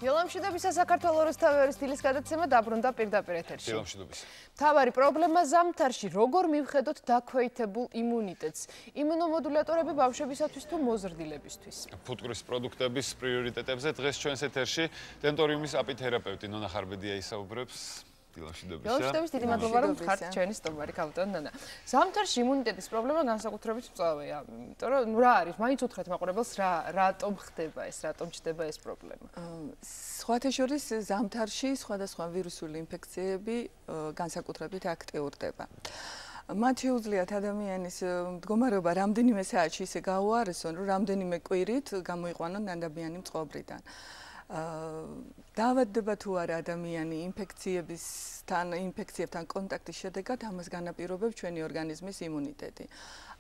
დილამშვიდობისა საქართველოს თავის დილის გადაცემა დაბრუნდა პირდაპირ ეთერში. დილამშვიდობის. მთავარი პრობლემა ზამთარში, როგორ მივხედოთ დაქვეითებულ იმუნიტეტს? იმუნომოდულატორები ბავშვებისათვის თუ მოზრდილებისთვის? ფუტკრის პროდუქტების პრიორიტეტებზე დღეს ჩვენს ეთერში დენტორიუმის აპითერაპევტი ნონა ხარბედია ისაუბრებს. დილამშვიდობის, დიდი მადლობა რომ ხართ ჩვენი სტუმარი ქალბატონ ნონა. ზამთარში იმუნიტეტის პრობლემა განსაკუთრებით მწვავეა, იმიტომ რომ რა არის, მაინც უთხრეთ მაყურებელს რატომ ხდება ეს, რატომ ჩდება ეს პრობლემა? სხვათა შორის ზამთარში სხვადასხვა ვირუსული ინფექციები განსაკუთრებით აქტიურდება. მათ შეუძლიათ ადამიანის მდგომარეობა რამდენიმე საათში ისე გაუარესონ, რომ რამდენიმე კვირით გამოიყვანონ ნადაბიანი მწყობრიდან. დავადდება თუ არა ადამიანი ინფექციებთან კონტაქტის შედეგად, ამას განაპირობებს ჩვენი ორგანიზმის იმუნიტეტი.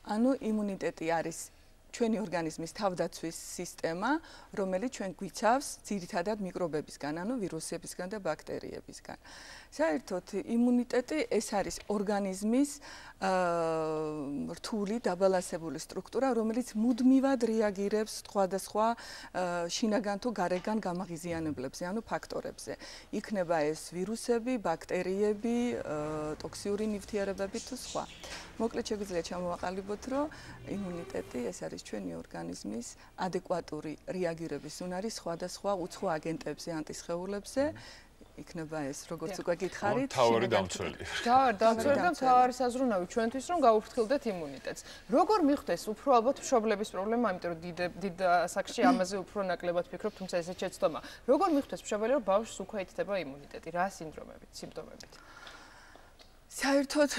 ანუ იმუნიტეტი არის ჩვენი ორგანიზმის თავდაცვის სისტემა, რომელიც ჩვენ გვიცავს ძირითადად მიკრობებისგან, ანუ ვირუსებისგან და ბაქტერიებისგან. საერთოდ იმუნიტეტი ეს არის ორგანიზმის რთული დაბალანსებული სტრუქტურა, რომელიც მუდმივად რეაგირებს სხვადასხვა შინაგან თუ გარეგან გამაღიზიანებლებზე, ანუ ფაქტორებზე. იქნება ეს ვირუსები, ბაქტერიები, ტოქსიური ნივთიერებები თუ სხვა. მოკლედ შეგვიძლია ჩამოვაყალიბოთ, რომ იმუნიტეტი ეს არის ჩვენი ორგანიზმის ადეკვატური რეაგირების უნარი სხვადასხვა უცხო აგენტებზე, ანტისხეულებზე. იქნება ეს, როგორც უკვე გითხარით, თავარი დამცველი. თავარი და თავარი საზრუნავი ჩვენთვის, რომ გავუფრთხილდეთ იმუნიტეტს. როგორ მიხვდეს უფრო ალბათ მშობლების პრობლემა, იმიტომ რომ დიდ ასაკში ამაზე უფრო ნაკლებად ფიქრობ, თუმცა ესეც შეცდომა. როგორ მიხვდეს მშობელი, რომ ბავშვს უკვე ითდება იმუნიტეტი, რა სინდრომებით, სიმპტომებით? საერთოდ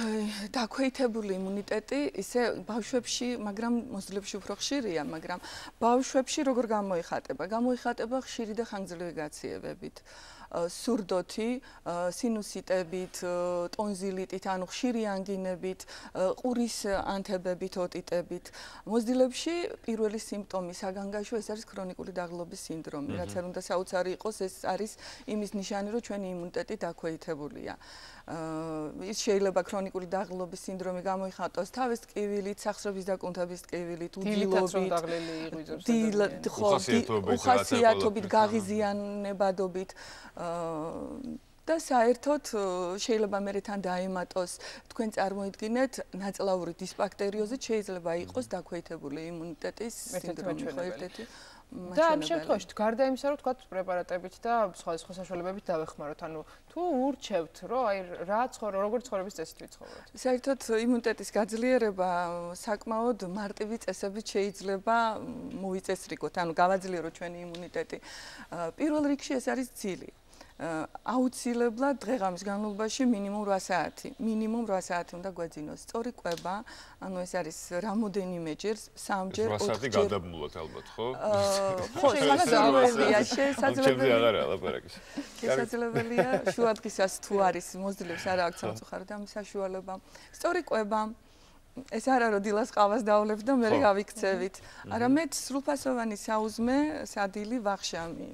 დაქვეითებული იმუნიტეტი ისე ბავშვებში, მაგრამ მოზრდილებში უფრო ხშირია, მაგრამ ბავშვებში როგორ გამოიხატება? გამოიხატება ხშირი და ხანგრძლივი გაციებებით. სურდოთი, სინუსიტებით, ტონზილიტით, ანუ ხშირი ანგინებით, ყურის ანთებებით, ოტიტებით. მოზრდილებში პირველი სიმპტომი საგანგაშო ეს არის ქრონიკული დაღლობის სინდრომი. რაც არ უნდა საოცარი იყოს, ეს არის იმის ნიშანი, რომ ჩვენი იმუნიტეტი დაქვეითებულია. ის შეიძლება ქრონიკული დაღლობის სინდრომი გამოიხატოს თავის ტკივილით, სახსრების დაკუნთების ტკივილით, უდილობით, უხასიათობით, გაღიზიანებადობით და საერთოდ შეიძლება მე თან დაემატოს თქვენ წარმოიდგინეთ ნაწლავური დისბაქტერიოზით შეიძლება იყოს დაქვეითებული იმუნიტეტის სინდრომი ხო ერთ-ერთი და ამ შემთხვევაში გარდა იმისა, რომ თქვათ პრეპარატებით და სხვა საშუალებებით დავეხმაროთ, ანუ თუ ურჩევთ, რომ აი როგორ ცხოვრების წესით ვიცხოვროთ. საერთოდ იმუნიტეტის გაძლიერება საკმაოდ მარტივი წესებით შეიძლება მოვიწესრიგოთ, ანუ გავაძლიეროთ ჩვენი იმუნიტეტი. პირველ რიგში ეს არის ძილი. აუცილებლად დღე-ღამის განმავლობაში მინიმუმ 8 საათი. მინიმუმ 8 საათი უნდა გვეძინოს. სწორი კვება, ანუ ეს არის რამოდენიმე ჯერ, 3 ჯერ, 4 ჯერ. 8 საათი გადაბმულად ალბათ, ხო? ხო, შესაძლებელია, შესაძლებელია, შუადღისას თუ არის მოზრდილებს არა აქვს სამწუხაროდ ამის საშუალება. სწორი კვება ეს არა რომ დილას ყავას დავლებთ და მე გავიქცევით. არამედ სრულფასოვანი საუზმე, სადილი, ვახშამი.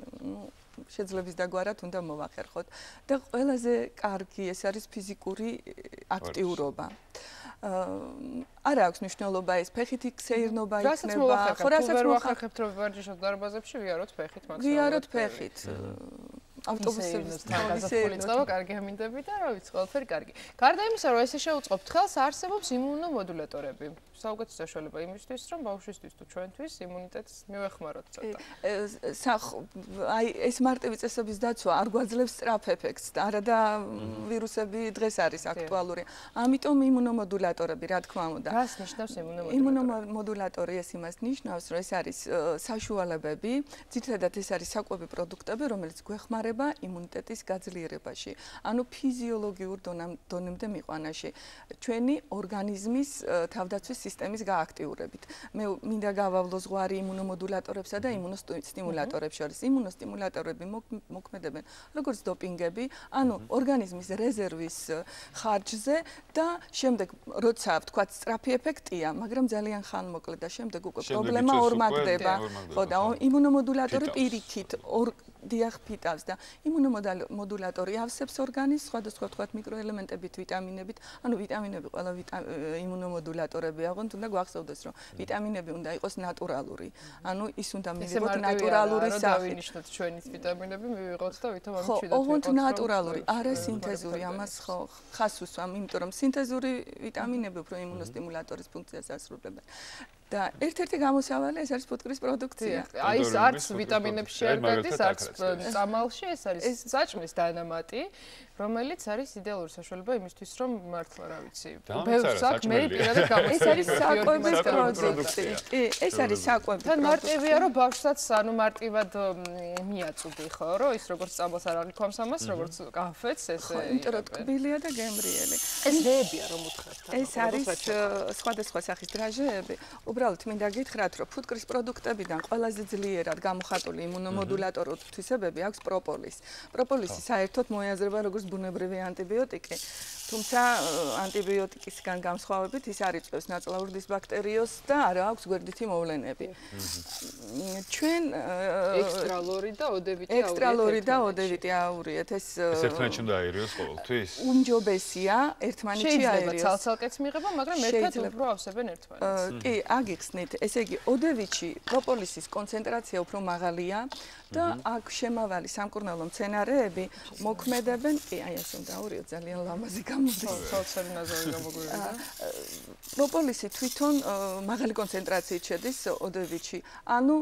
შეძლების დაგვარად უნდა მოვახერხოთ და ყველაზე კარგი ეს არის ფიზიკური აქტიურობა. არა აქვს მნიშვნელობა ეს ფეხით ikseirnova იქნება, ხო რასაც მოვახერხებთ რომ ვარჯიშობ დარბაზებში ვიაროთ ფეხით მაქსიმალურად. ვიაროთ ფეხით. ავტობუსების გაზაფხული წყობა კარგი ამინდები და რა ვიცი, ყველაფერი კარგი. გარდა იმისა, რომ ესე შეუწყობთ ხელს, არსებობს იმუნომოდულატორები. საუკეთესო საშუალება იმისთვის, რომ ბავშვისთვის თუ ჩვენთვის იმუნიტეტს მივეხმაროთ ცოტა. აი ეს მარტივი წესების დაცვა არ გვაძლევს სწრაფ ეფექტს, არა და ვირუსები დღეს არის აქტუალური. ამიტომ იმუნომოდულატორები, რა თქმა უნდა. რას ნიშნავს იმუნომოდულატორი? იმუნომოდულატორი ეს იმას ნიშნავს, რომ ეს არის საშუალებები, ძირითადად ეს არის საკვები პროდუქტები, რომელიც გვეხმარება იმუნიტეტის გაძლიერებაში, ანუ ფიზიოლოგიურ დონემდე მიყვანაში, ჩვენი ორგანიზმის თავდაცვის სისტემის გააქტიურებით. მე მინდა გავავლო ზღვარი იმუნომოდულატორებსა და იმუნოსტიმულატორებს შორის. იმუნოსტიმულატორები მოქმედებენ როგორც დოპინგები, ანუ ორგანიზმის რეზერვის ხარჯზე და შემდეგ როცა ვთქვათ სწრაფი ეფექტია, მაგრამ ძალიან ხანმოკლე და შემდეგ უკვე პრობლემა ორმაგდება. ხო და იმუნომოდულატორი პირიქით დიახ ფიტავს და იმუნომოდულატორი ავსებს ორგანიზმს სხვადასხვა თქვათ მიკროელემენტებით, ვიტამინებით, ანუ ვიტამინები ყველა იმუნომოდულატორები აღონ თუნდა გვახსოვდეს რომ ვიტამინები უნდა იყოს ნატურალური. ანუ ის უნდა მივიღოთ ნატურალური სახით. ნიშნოთ ჩვენიც ვიტამინები მივიღოთ და ვითომ ამით შეიძლება. ხო, ოღონდ ნატურალური, არა სინთეზური, ამას ხო ხას უსვამ, იმიტომ რომ სინთეზური ვიტამინები უფრო იმუნოსტიმულატორის ფუნქციას ასრულებენ. და ერთ-ერთი გამოსავალი ეს არის ფუტკრის პროდუქცია. აი ეს არც ვიტამინებში არ გადის, არც წამალში, ეს არის საჭმლის დანამატი, რომელიც არის იდეალური საშუალება იმისთვის, რომ მართლა რა ვიცი, ბევრს აქვს მე პირადად გამოსავალი. ეს არის საკვების პროდუქტი. კი, ეს არის საკვები. თან მარტივია, რომ ბავშვსაც ანუ მარტივად მიაწუდი, ხო, რომ ის როგორც წამალს არ აღიქვამს ამას, როგორც კაფეც, ესე იმიტომ რომ ტკბილია და გემრიელი. ეს რეებია რომ უთხრათ. ეს არის სხვადასხვა სახის დრაჟეები. უბრალოდ მინდა გითხრათ, რომ ფუტკრის პროდუქტებიდან ყველაზე ძლიერად გამოხატული იმუნომოდულატორული თვისებები აქვს პროპოლისი. პროპოლისი საერთოდ მოიაზრება როგორც ბუნებრივი ანტიბიოტიკი, თუმცა ანტიბიოტიკისგან განსხვავებით ის არ იწვევს ნაწლავურდის ბაქტერიოზს და არ აქვს გვერდითი მოვლენები. ჩვენ ექსტრალორი და ოდევიტი აურიეთ. ეს ერთმანეთში უნდა აერიოს ყოველთვის? უმჯობესია ერთმანეთში შეიძლება აერიოს. ცალ-ცალკეც მიიღება, მაგრამ ერთად უფრო ავსებენ ერთმანეთს. კი, აგიხსნით, ესე იგი, ოდევიტში პროპოლისის კონცენტრაცია უფრო მაღალია და აქ შემავალი სამკურნალო მცენარეები მოქმედებენ, კი, აი ასე უნდა აურიოთ, ძალიან ლამაზი გამოდის. ცალ-ცალი ნაზავი გამოგვივიდა. პროპოლისი თვითონ მაღალი კონცენტრაციით შედის ოდევიტში, ანუ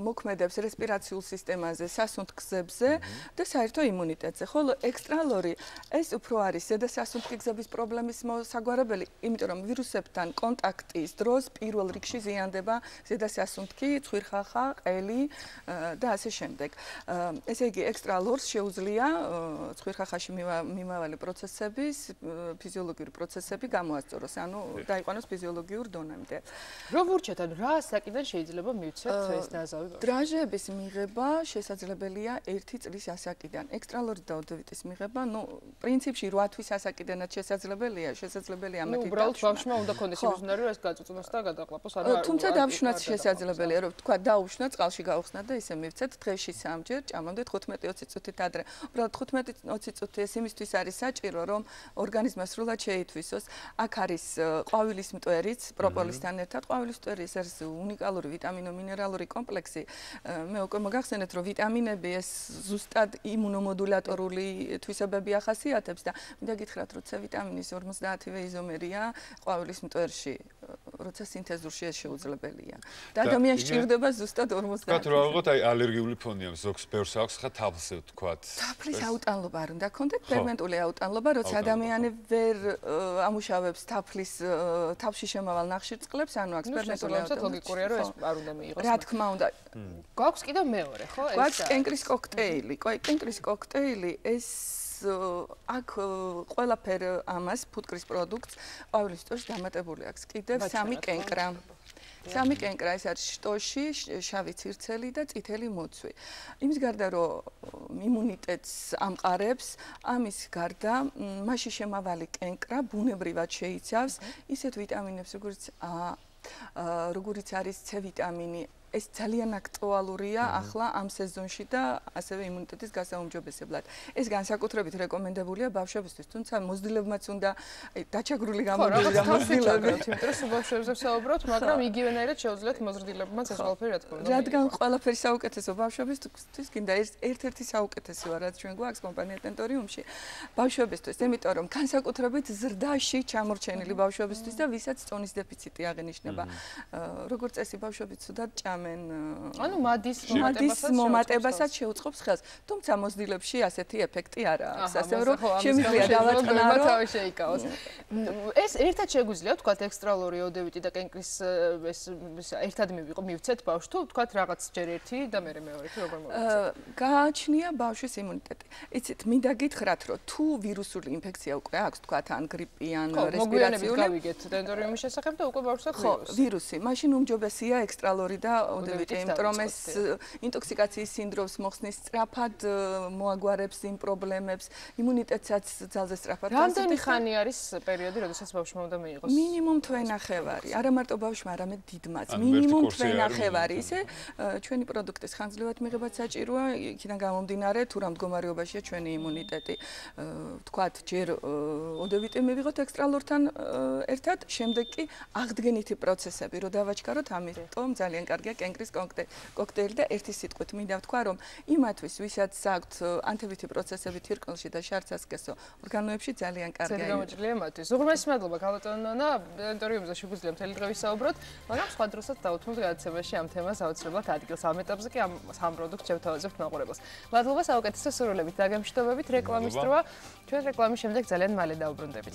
მოქმედებს რესპირაციულ სისტემაზე, სასუნთქზე და საერთო იმუნიტეტზე. ხოლო ექსტრალორი ეს უფრო არის ზედასასუნთქი გზების პრობლემის მოსაგვარებელი, იმიტომ რომ ვირუსებთან კონტაქტის დროს პირველ რიგში ზიანდება ზედასასუნთქი, ცხვირხახა, ყელი და ასე შემდეგ. ესე იგი, ექსტრალორს შეუძლია ცხვირხახაში მიმავალი პროცესების, ფიზიოლოგიური პროცესები გამოასწოროს, ანუ დაიყვანოს ფიზიოლოგიურ დონემდე. რომ ვურჩათ, ანუ რა ასაკიდან შეიძლება მივცეთ ეს ნაზავი? დრაჟების მიღება შესაძლებელია 1 წლის ასაკიდან. ექსტრალორის და ოდევიტის მიღება, ну, პრინციპში 8 თვის ასაკიდანაც შესაძლებელია ამათი. უბრალოდ ბავშვმა უნდა კონდეს იმის უნარი, რომ ეს გაწუწუნოს და გადაყლაპოს, ანუ თუმცა დავშვნაც შესაძლებელია, რომ თქვა დაუშვნა, წყალში გავხსნათ და ისე მივცეთ დღეში 3 ჯერ, ჭამამდე 15-20 წუთით ადრე. უბრალოდ 15-20 წუთი ეს იმისთვის არის საჭირო, რომ ორგანიზმმა სრულად შეითვისოს. აქ არის ყვავილის მტვერიც, პროპოლისთან ერთად. ყვავილის მტვერი ეს არის უნიკალური ვიტამინო-მინერალური კომპლექსი. მე უკვე მოგახსენეთ, რომ ვიტამინები ეს ზუსტად იმუნომოდულატორული თვისებები ახასიათებს და მინდა გითხრათ, რომ C ვიტამინის 50-ვე იზომერია ყვავილის მტვერში, როცა სინთეზურში ეს შეუძლებელია. და ადამიანს სჭირდება ზუსტად 50. თქვათ რა ვიღოთ, აი ალერგიული ფონი აქვს, ზოგს ბევრს აქვს, ხა თაფლზე ვთქვათ. თაფლის აუტანლობა არ უნდა გქონდეთ, ფერმენტული აუტანლობა, როცა ადამიანი ვერ ამუშავებს თაფლში შემავალ ნახშირწყლებს, ანუ აქვს ფერმენტული აუტანლობა. ლოგიკურია, რომ ეს არ უნდა მიიღოს. რა თქმა უნდა. გვაქვს კიდევ მეორე, ხო? გვაქვს კენკრის კოქტეილი. კენკრის კოქტეილი ეს აქ ყველაფერ ამას ფუტკრის პროდუქტს ყვავილის მტვერში დამატებული აქვს. კიდევ 3 კენკრა. 3 კენკრა ეს არის შტოში, შავი ცირცელი და წითელი მოცვი. იმის გარდა რომ იმუნიტეტს ამყარებს, ამის გარდა მასში შემავალი კენკრა ბუნებრივად შეიცავს ისეთ ვიტამინებს, როგორიც არის C ვიტამინი. ეს ძალიან აქტუალურია ახლა ამ სეზონში და ასევე იმუნიტეტის გასაუმჯობესებლად. ეს განსაკუთრებით რეკომენდებულია ბავშვებისთვის, თუმცა მოზრდილებმაც უნდა დაჩაგრული გამოდიოს და მოზრდილები. იმიტომ რომ ბავშვებზე საუბრობთ, მაგრამ იგივენაირად შეუძლიათ მოზრდილებმაც ეს ყველაფერი რა თქმა უნდა. რადგან ყველაფერი საუკეთესო ბავშვებისთვის გინდა ერთ-ერთი საუკეთესოა, რაც ჩვენ გვაქვს კომპანია ტენტორიუმში ბავშვებისთვის, იმიტომ რომ განსაკუთრებით ზრდაში ჩამორჩენილი ბავშვებისთვის და ვისაც წონის დეფიციტი აღინიშნება. როგორც წესი ბავშვები ცუდად ჭამენ. ანუ მადის მომატებასაც შეუწყობს ხელს. თუმცა მოზრდილებში ასეთი ეფექტი არ აქვს. ასე რომ შემიძლია დავაწყნარო თავი შეიკავოს. ეს ერთად შეგვიძლია თქვა ექსტრალორი ოდევიტი და კენკრის ეს ერთად მივცეთ ბავშვს თუ თქვა რაღაც ჯერ ერთი და მე მეორე თუ როგორ მოვიცეთ. გააჩნია ბავშვის იმუნიტეტი. იცით, მინდა გითხრათ, რომ თუ ვირუსული ინფექცია უკვე აქვს, თქვა ან გრიპი ან რესპირაციული, გავიგეთ ტენტორიუმის შესახებ და უკვე ბავშვს აქვს ვირუსი. მაშინ უმჯობესია ექსტრალორი და ოდევიტი, იმიტომ რომ ეს ინტოქსიკაციის სინდრომს მოხსნის სწრაფად მოაგვარებს იმ პრობლემებს, იმუნიტეტსაც ძალზე სწრაფად გაზრდებს. რამდენი ხანი არის პერიოდი, როდესაც ბავშვმა უნდა მიიღოს? მინიმუმ თვენახევარი, არა მარტო ბავშვმა, არამედ დიდმაც. მინიმუმ თვენახევარი. ისე ჩვენი პროდუქტის ხანგრძლივად მიღებაც საჭიროა, იქიდან გამომდინარე, თუ რა მდგომარეობაშია ჩვენი იმუნიტეტი. ვთქვათ, ჯერ ოდევიტი მივიღოთ ექსტრალორთან ერთად, შემდეგ კი აღდგენითი პროცესები რო დავაჩქაროთ, ამიტომ ძალიან კარგია კენკრის კოქტეილი და ერთი სიტყვით მინდა ვთქვა, რომ იმათვის, ვისაც აქვთ ანთებითი პროცესები თირკმელში და შარცასკესო ორგანოებში ძალიან კარგია. ძალიან გამოჭრილია მათთვის. უღრმესი მადლობა ქალბატონონა, ინტერვიუზე შეგვიძლია მთელი დღე ვისაუბროთ, მაგრამ სხვა დროსაც დავუთმოთ გადაცემაში ამ თემას აუცილებლად ადგილს. ამ ეტაპზე კი ამ პროდუქტს შევთავაზებთ მაყურებელს. მადლობა საუკეთესო სურვილებით, დაგემშვიდობებით რეკლამის დროა. ჩვენ რეკლამის შემდეგ ძალიან მალე დავუბრუნდებით.